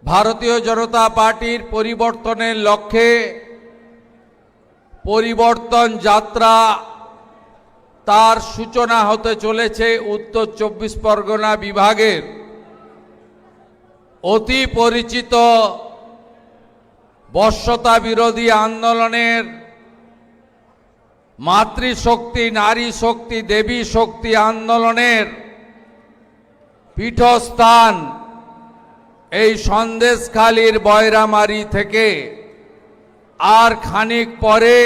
ভারতীয় জনতা পার্টির পরিবর্তনের লক্ষ্যে পরিবর্তন যাত্রা তার সূচনা হতে চলেছে উত্তর 24 পরগনা বিভাগের অতি পরিচিত বর্ষতা বিরোধী আন্দোলনের মাতৃশক্তি, নারী শক্তি, দেবী শক্তি আন্দোলনের পীঠস্থান এই সন্দেশখালীর বয়রামারি থেকে আর খানিক পরে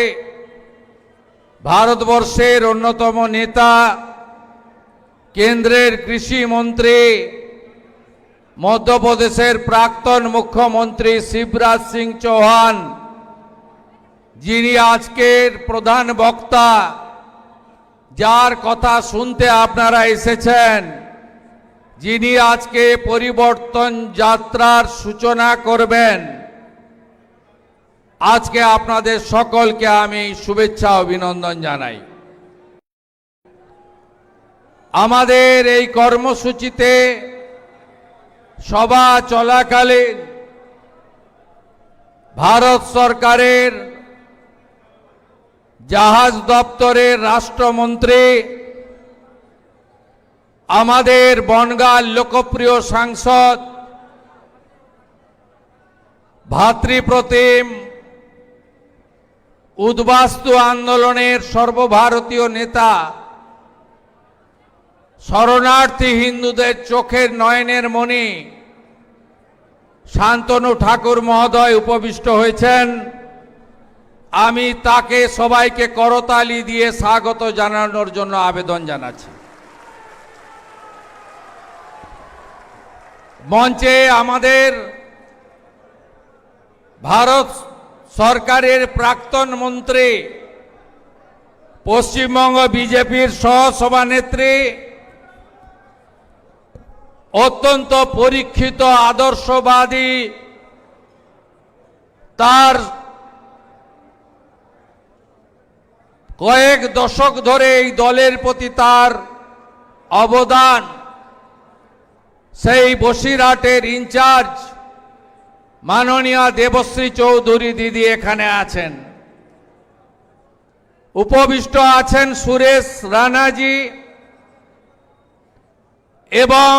ভারতবর্ষের অন্যতম নেতা, কেন্দ্রের কৃষি মন্ত্রী, মধ্যপ্রদেশের প্রাক্তন মুখ্যমন্ত্রী শিবরাজ সিং চৌহান, যিনি আজকের প্রধান বক্তা, যার কথা শুনতে আপনারা এসেছেন, যিনি আজকে পরিবর্তন যাত্রার সূচনা করবেন, আজকে আপনাদের সকলকে আমি শুভেচ্ছা অভিনন্দন জানাই। আমাদের এই কর্মসূচিতে সভা চলাকালীন ভারত সরকারের জাহাজ দপ্তরের রাষ্ট্রমন্ত্রী, আমাদের বনগাঁর লোকপ্রিয় সাংসদ, ভাতৃপ্রতিম উদ্বাস্তু আন্দোলনের সর্বভারতীয় নেতা, শরণার্থী হিন্দুদের চোখের নয়নের মণি শান্তনু ঠাকুর মহোদয় উপবিষ্ট হয়েছেন। আমি তাকে সবাইকে করতালি দিয়ে স্বাগত জানানোর জন্য আবেদন জানাচ্ছি। মঞ্চে আমাদের ভারত সরকারের প্রাক্তন মন্ত্রী, পশ্চিমবঙ্গ বিজেপির সহসভানেত্রী, অত্যন্ত পরীক্ষিত আদর্শবাদী, তার কয়েক দশক ধরে এই দলের প্রতি তার অবদান, সেই বসিরহাটের ইনচার্জ মাননীয়া দেবশ্রী চৌধুরী দিদি এখানে আছেন। উপবিষ্ট আছেন সুরেশ রানাজি এবং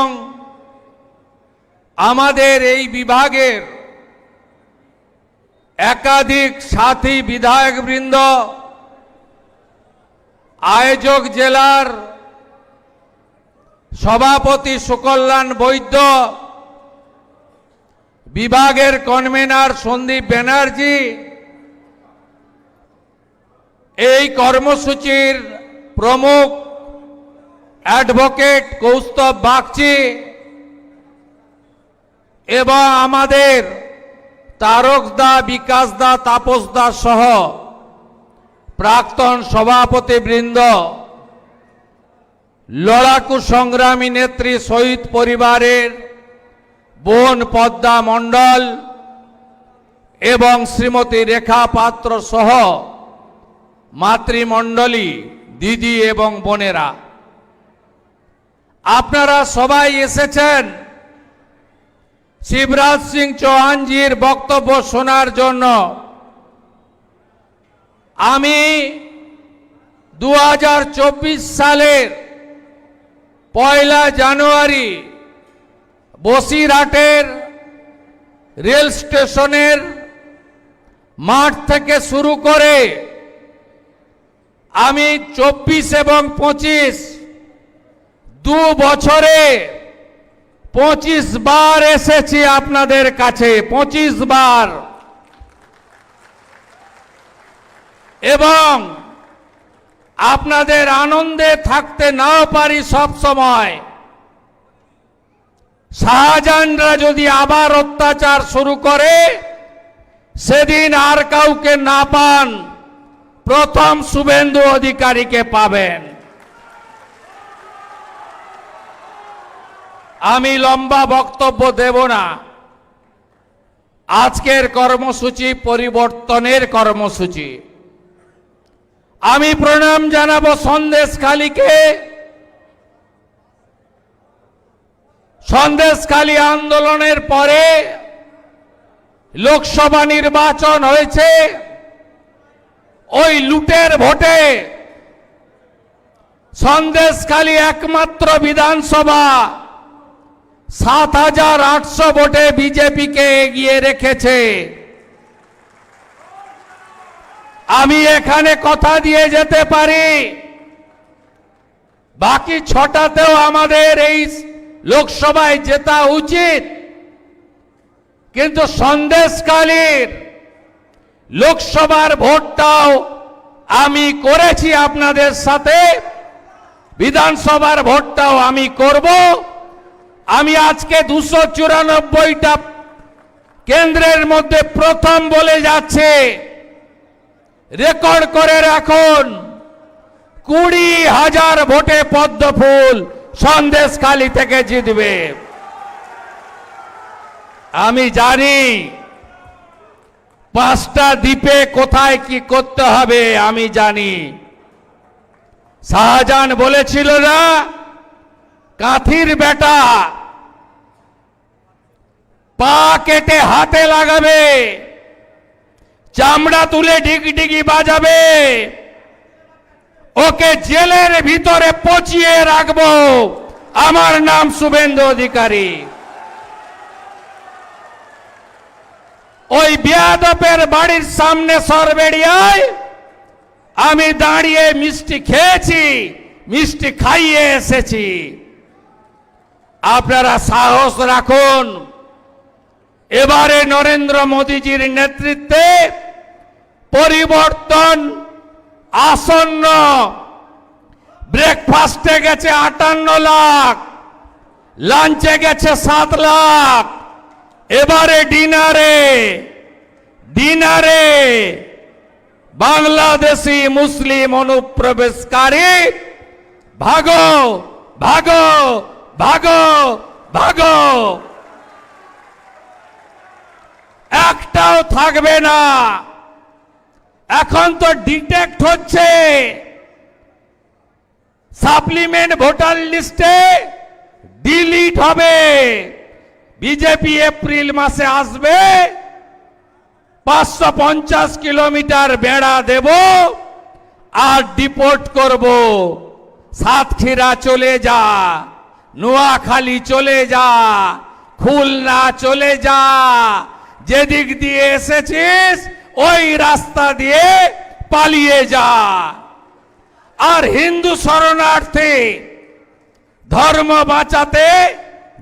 আমাদের এই বিভাগের একাধিক সাথী বিধায়কবৃন্দ, আয়োজক জেলার সভাপতি সুকল্যাণ বৈদ্য, বিভাগের কনভেনার সন্দীপ ব্যানার্জি, এই কর্মসূচির প্রমুখ অ্যাডভোকেট কৌস্তব বাগচি এবং আমাদের তারকদা, বিকাশদা, তাপসদা সহ প্রাক্তন সভাপতিবৃন্দ, লড়াকু সংগ্রামী নেত্রী শহীদ পরিবারের বোন পদ্মা মণ্ডল এবং শ্রীমতী রেখা পাত্র সহ মাতৃমণ্ডলী, দিদি এবং বোনেরা, আপনারা সবাই এসেছেন শিবরাজ সিং চৌহানজির বক্তব্য শোনার জন্য। আমি 2024 সালের 1 জানুয়ারি বসিরহাটের রেল স্টেশনের মাঠ থেকে শুরু করে আমি 24 এবং 25 দু বছরে 25 বার এসেছি আপনাদের কাছে, 25 বার, এবং আপনাদের আনন্দে থাকতে নাও পারি সব সময়। শাহজাহানরা যদি আবার অত্যাচার শুরু করে, সেদিন আর কাউকে না পান, প্রথম শুভেন্দু অধিকারীকে পাবেন। আমি লম্বা বক্তব্য দেব না। আজকের কর্মসূচি পরিবর্তনের কর্মসূচি। আমি প্রণাম জানাবো সন্দেশখালীকে, সন্দেশখালী আন্দোলনের পরে লোকসভা নির্বাচন হয়েছে ওই লুটের ভোটে। সন্দেশখালী একমাত্র বিধানসভা ৭,৮০০ ভোটে বিজেপিকে এগিয়ে রেখেছে। আমি এখানে কথা দিয়ে যেতে পারি বাকি ৬টাতেও আমাদের এই লোকসভায় জেতা উচিত, কিন্তু সন্দেশখালীর লোকসভার ভোটটাও আমি করেছি আপনাদের সাথে, বিধানসভার ভোটটাও আমি করব। আমি আজকে 294টা কেন্দ্রের মধ্যে প্রথম বলে যাচ্ছে, রেকর্ড করে রাখুন, 20,000 ভোটে পদ্মফুল সন্দেশখালী থেকে জিতবে। আমি জানি 5টা দ্বীপে কোথায় কি করতে হবে আমি জানি। শাহজাহান বলেছিল না, কাঁথির বেটা পা কেটে হাতে লাগাবে, চামড়া তুলে ডিগডিগি বাজাবে, ওকে জেলের ভিতরে পচিয়ে রাখবো। আমার নাম শুভেন্দু অধিকারী। ওই বেয়াদপের বাড়ির সামনে সরবেড়িয়ায় আমি দাঁড়িয়ে মিষ্টি খেয়েছি, মিষ্টি খাইয়ে এসেছি। আপনারা সাহস রাখুন, এবারে নরেন্দ্র মোদীজির নেতৃত্বে পরিবর্তন আসন্ন। ব্রেকফাস্টে গেছে 58 লাখ, লাঞ্চে গেছে 7 লাখ, এবারে ডিনারে বাংলাদেশি মুসলিম অনুপ্রবেশকারী ভাগো ভাগো ভাগো ভাগো, একটাও থাকবে না। এখন তো ডিটেক্ট হচ্ছে, সাপ্লিমেন্ট ভোটার লিস্টে ডিলিট হবে। বিজেপি এপ্রিল মাসে আসবে, 550 কিলোমিটার বেড়া দেব আর ডিপোর্ট করব। সাতক্ষীরা চলে যা, নোয়াখালী চলে যা, খুলনা চলে যা, যেদিক দিয়ে এসেছিস ওই রাস্তা দিয়ে পালিয়ে যা। আর হিন্দু শরণার্থী ধর্ম বাঁচাতে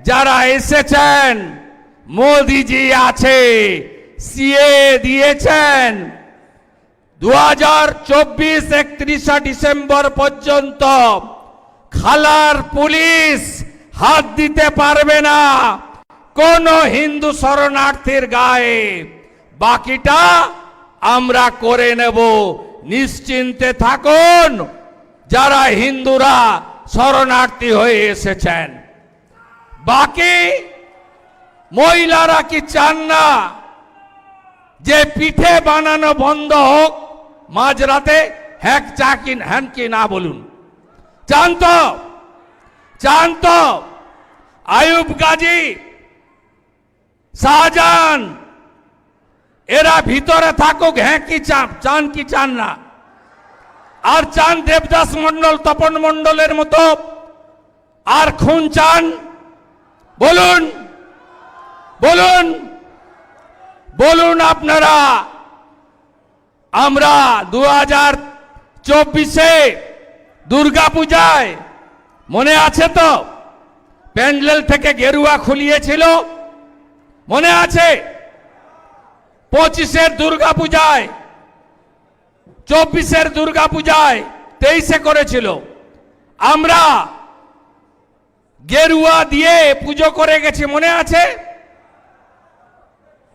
যারা এসেছেন, মোদিজি আছে, সিএ দিয়েছেন, 2024 31 ডিসেম্বর পর্যন্ত খালার পুলিশ হাত দিতে পারবে না কোন হিন্দু শরণার্থীর গায়ে। বাকিটা আমরা করে নেব, নিশ্চিন্তে থাকুন যারা হিন্দুরা শরণার্থী হয়ে এসেছেন। বাকি মহিলারা কি চান না যে পিঠে বানানো বন্ধ হোক মাঝরাতে? হ্যাঁ চাকিন হ্যান কি না বলুন, চান তো? আয়ুব গাজী, শাহজাহান এরা ভিতরে থাকুক, হ্যাঁ কি চান কি চান না? আর চান দেবদাস মন্ডল, তপন মন্ডলের মতো আর খুন চান? বলুন বলুন বলুন আপনারা। আমরা 2024-এ দুর্গা পূজায় মনে আছে তো, প্যান্ডেল থেকে গেরুয়া খুলিয়েছিল, মনে আছে? 25-এর দুর্গা পূজায়, 24-এর দুর্গা পূজায়, 23-এ করেছিল। আমরা গেরুয়া দিয়ে পুজো করে গেছি, মনে আছে?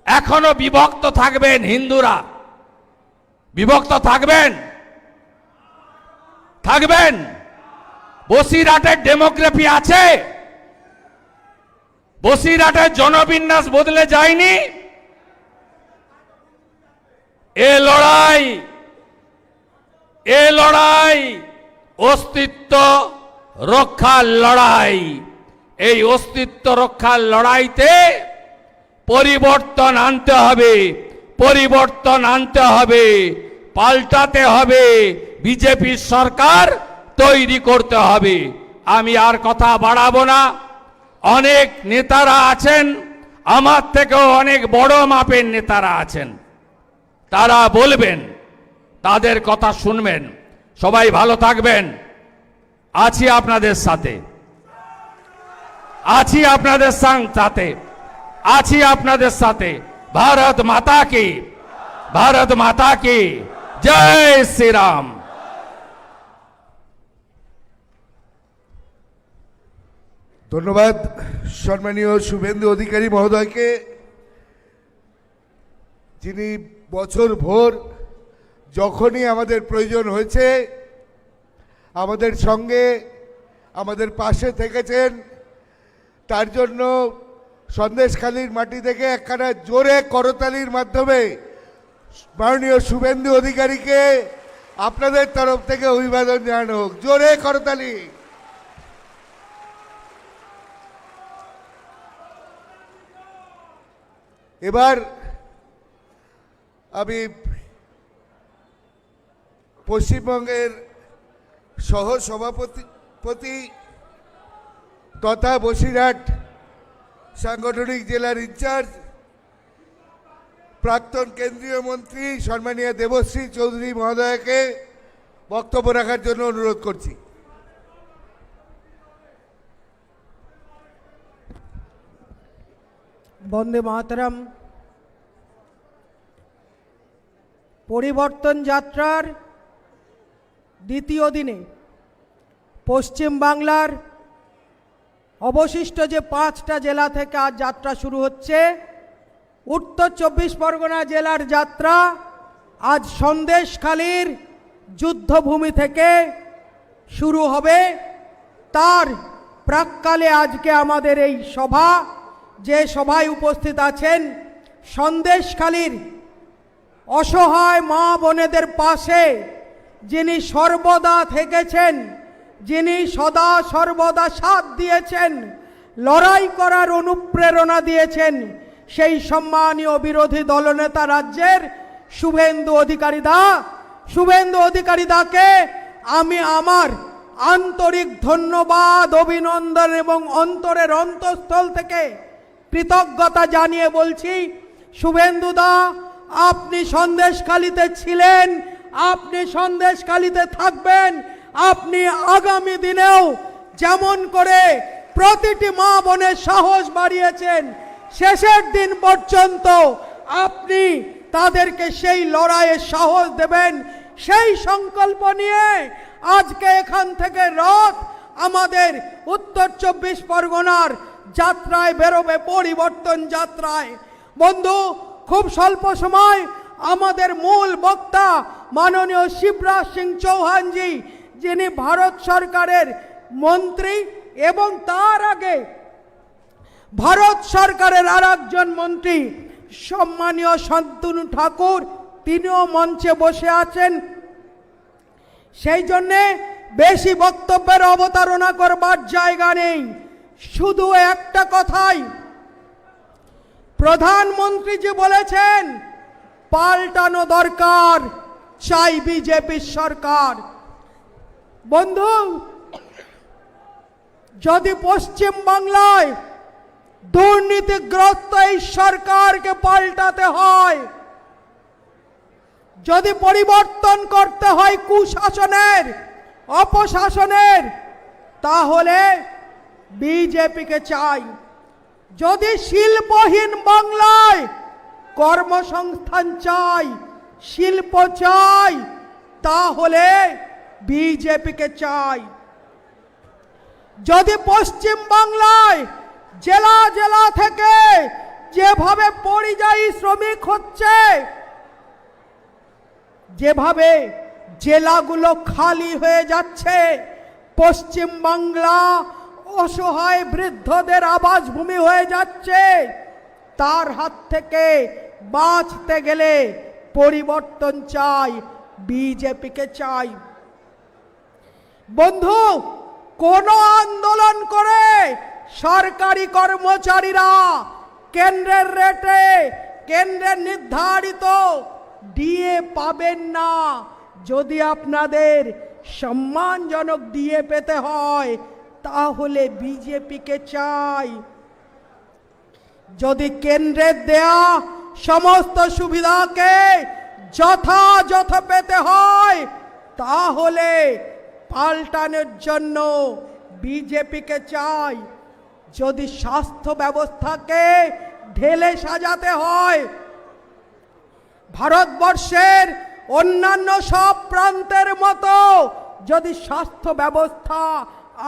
এখনো বিভক্ত থাকবেন হিন্দুরা, বিভক্ত থাকবেন। বসিরহাটের ডেমোগ্রাফি আছে, বসিরহাটের জনবিন্যাস বদলে যায়নি। এ লড়াই অস্তিত্ব রক্ষার লড়াই। এই অস্তিত্ব রক্ষার লড়াইতে পরিবর্তন আনতে হবে, পরিবর্তন আনতে হবে, পাল্টাতে হবে, বিজেপির সরকার তৈরি করতে হবে। আমি আর কথা বাড়াবো না। অনেক নেতারা আছেন, আমার থেকেও অনেক বড় মাপের নেতারা আছেন, তারা বলবেন, তাদের কথা শুনবেন। সবাই ভালো থাকবেন। আছি আপনাদের সাথে, আছি আপনাদের সাথে, আছি আপনাদের সাথে। ভারত মাতা কি, ভারত মাতা কি জয় শ্রীরাম। ধন্যবাদ সম্মানীয় শুভেন্দু অধিকারী মহোদয়কে, যিনি বছর ভোর যখনই আমাদের প্রয়োজন হয়েছে আমাদের সঙ্গে, আমাদের পাশে থেকেছেন। তার জন্য সন্দেশখালীর মাটি থেকে একখানা জোরে করতালির মাধ্যমে মাননীয় শুভেন্দু অধিকারীকে আপনাদের তরফ থেকে অভিবাদন জানানো হোক। জোরে করতালি। এবার আমি পশ্চিমবঙ্গের সহ সভাপতি তথা বসিরহাট সাংগঠনিক জেলার ইনচার্জ প্রাক্তন কেন্দ্রীয় মন্ত্রী সম্মানীয় দেবশ্রী চৌধুরী মহোদয়কে বক্তব্য রাখার জন্য অনুরোধ করছি। বন্দে মাতরম। পরিবর্তন যাত্রার দ্বিতীয় দিনে পশ্চিম বাংলার অবশিষ্ট যে 5টা জেলা থেকে আজ যাত্রা শুরু হচ্ছে, উত্তর 24 পরগনা জেলার যাত্রা আজ সন্দেশখালীর যুদ্ধভূমি থেকে শুরু হবে। তার প্রাক্কালে আজকে আমাদের এই সভা, যে সভায় উপস্থিত আছেন সন্দেশখালীর অসহায় মা বোনেদের পাশে যিনি সর্বদা থেকেছেন, যিনি সদা সর্বদা সাথ দিয়েছেন, লড়াই করার অনুপ্রেরণা দিয়েছেন, সেই সম্মানীয় বিরোধী দলনেতা রাজ্যের শুভেন্দু অধিকারী দা, শুভেন্দু অধিকারী দাকে আমি আমার আন্তরিক ধন্যবাদ, অভিনন্দন এবং অন্তরের অন্তঃস্থল থেকে কৃতজ্ঞতা জানিয়ে বলছি, শুভেন্দু দা, আপনি সন্দেশখালীতে ছিলেন, আপনি সন্দেশখালীতে থাকবেন, আপনি আগামী দিনেও যেমন করে প্রতিটি মা বোনের সাহস বাড়িয়েছেন, শেষের দিন পর্যন্ত আপনি তাদেরকে সেই লড়াইয়ে সাহস দেবেন, সেই সংকল্প নিয়ে আজকে এখান থেকে রথ আমাদের উত্তর 24 পরগনার যাত্রায় বেরোবে, পরিবর্তন যাত্রায়। বন্ধু, খুব স্বল্প সময় আমাদের মূল বক্তা মাননীয় শিবরাজ সিং চৌহানজি, যিনি ভারত সরকারের মন্ত্রী এবং তার আগে ভারত সরকারের আরেকজন মন্ত্রী সম্মানীয় শান্তনু ঠাকুর, তিনিও মঞ্চে বসে আছেন। সেই জন্যে বেশি বক্তব্যের অবতারণা করবার জায়গা নেই। শুধু একটা কথাই প্রধানমন্ত্রী যে বলেছেন, পাল্টানো দরকার, চাই বিজেপির সরকার। বন্ধু, যদি পশ্চিম বাংলায় দুর্নীতিগ্রস্ত এই সরকারকে পাল্টাতে হয়, যদি পরিবর্তন করতে হয় কুশাসনের, অপশাসনের, তাহলে বিজেপিকে চাই। যদি শিল্পহীন বাংলায় কর্মসংস্থান চাই, শিল্প চাই, তাহলে বিজেপিকে চাই। যদি পশ্চিম বাংলায় জেলা জেলা থেকে যেভাবে পরিযায়ী শ্রমিক হচ্ছে, যেভাবে জেলাগুলো খালি হয়ে যাচ্ছে, পশ্চিম বাংলা অসহায় বৃদ্ধদের আবাসভূমি হয়ে যাচ্ছে, তার হাত থেকে বাঁচতে গেলে পরিবর্তন চাই, বিজেপিকে চাই। বন্ধু, কোন আন্দোলন করে সরকারি কর্মচারীরা কেন্দ্রের রেটে, কেন্দ্রের নির্ধারিত ডিএ পাবেন না। যদি আপনাদের সম্মানজনক ডিএ পেতে হয় তাহলে বিজেপিকে চাই। যদি কেন্দ্রের দেয়া সমস্ত সুবিধাকে যথাযথ পেতে হয় তাহলে পাল্টানোর জন্য বিজেপিকে চাই। যদি স্বাস্থ্য ব্যবস্থাকে ঢেলে সাজাতে হয়, ভারতবর্ষের অন্যান্য সব প্রান্তের মতো যদি স্বাস্থ্য ব্যবস্থা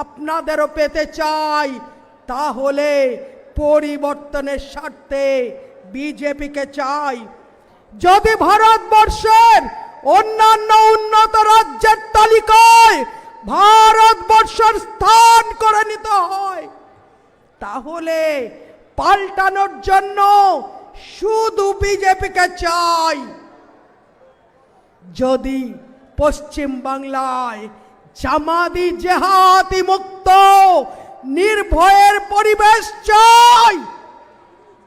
আপনাদেরও পেতে চাই তাহলে পরিবর্তনের স্বার্থে বিজেপিকে চাই। যদি ভারতবর্ষের অন্যান্য উন্নত রাজ্যের তালিকায় ভারতবর্ষের স্থান করে নিতে হয় তাহলে পাল্টানোর জন্য শুধু বিজেপিকে চাই। যদি পশ্চিম বাংলায় জামাতি জেহাদি মুক্ত নির্ভয়ের পরিবেশ চাই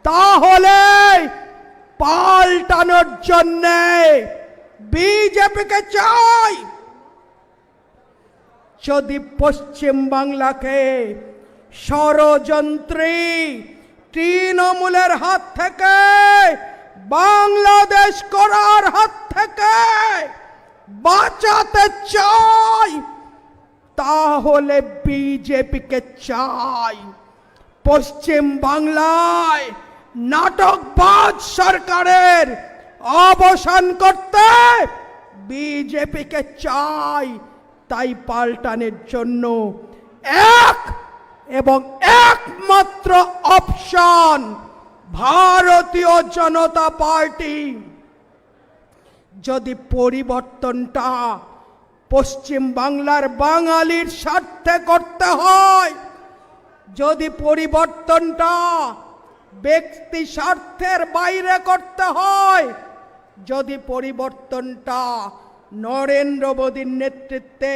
তাহলে পাল্টানোর জন্য বিজেপিকে চাই। যদি পশ্চিম বাংলাকে ষড়যন্ত্রী তৃণমূলের হাত থেকে, বাংলাদেশ করার হাত থেকে বাঁচাতে চাই তাহলে বিজেপিকে চাই। পশ্চিম বাংলায় নাটকবাজ সরকারের অবসান করতে বিজেপিকে চাই। তাই পাল্টানোর জন্য এক এবং একমাত্র অপশন ভারতীয় জনতা পার্টি। যদি পরিবর্তনটা পশ্চিম বাংলার বাঙালির স্বার্থে করতে হয়, যদি পরিবর্তনটা ব্যক্তি স্বার্থের বাইরে করতে হয়, যদি পরিবর্তনটা নরেন্দ্র মোদীর নেতৃত্বে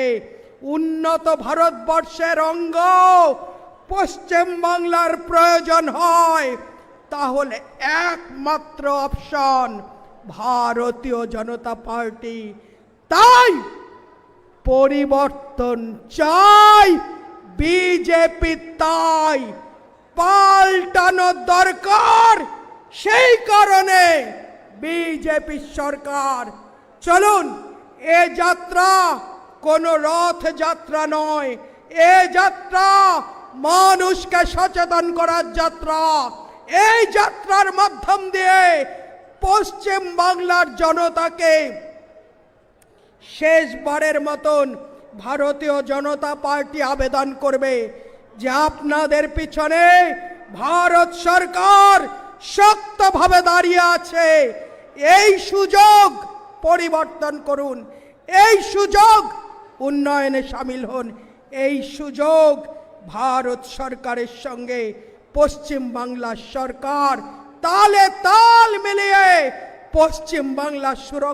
উন্নত ভারতবর্ষের অঙ্গ পশ্চিম বাংলার প্রয়োজন হয় তাহলে একমাত্র অপশন ভারতীয় জনতা পার্টি। তাই পরিবর্তন চাই, বিজেপি তাই পাল্টানো দরকার। সেই কারণে বিজেপি সরকার, চলুন এ যাত্রা কোনো রথ যাত্রা নয়, এ যাত্রা মানুষকে সচেতন করার যাত্রা। এই যাত্রার মাধ্যম দিয়ে পশ্চিম বাংলার জনতাকে শেষবারের মতন ভারতীয় জনতা পার্টি আবেদন করবে যে আপনাদের পিছনে ভারত সরকার শক্তভাবে দাঁড়িয়ে আছে। এই সুযোগ পরিবর্তন করুন, এই সুযোগ উন্নয়নে সামিল হন, এই সুযোগ ভারত সরকারের সঙ্গে পশ্চিম বাংলার সরকার তালে তাল মিলিয়ে পশ্চিম বাংলার সুরক্ষা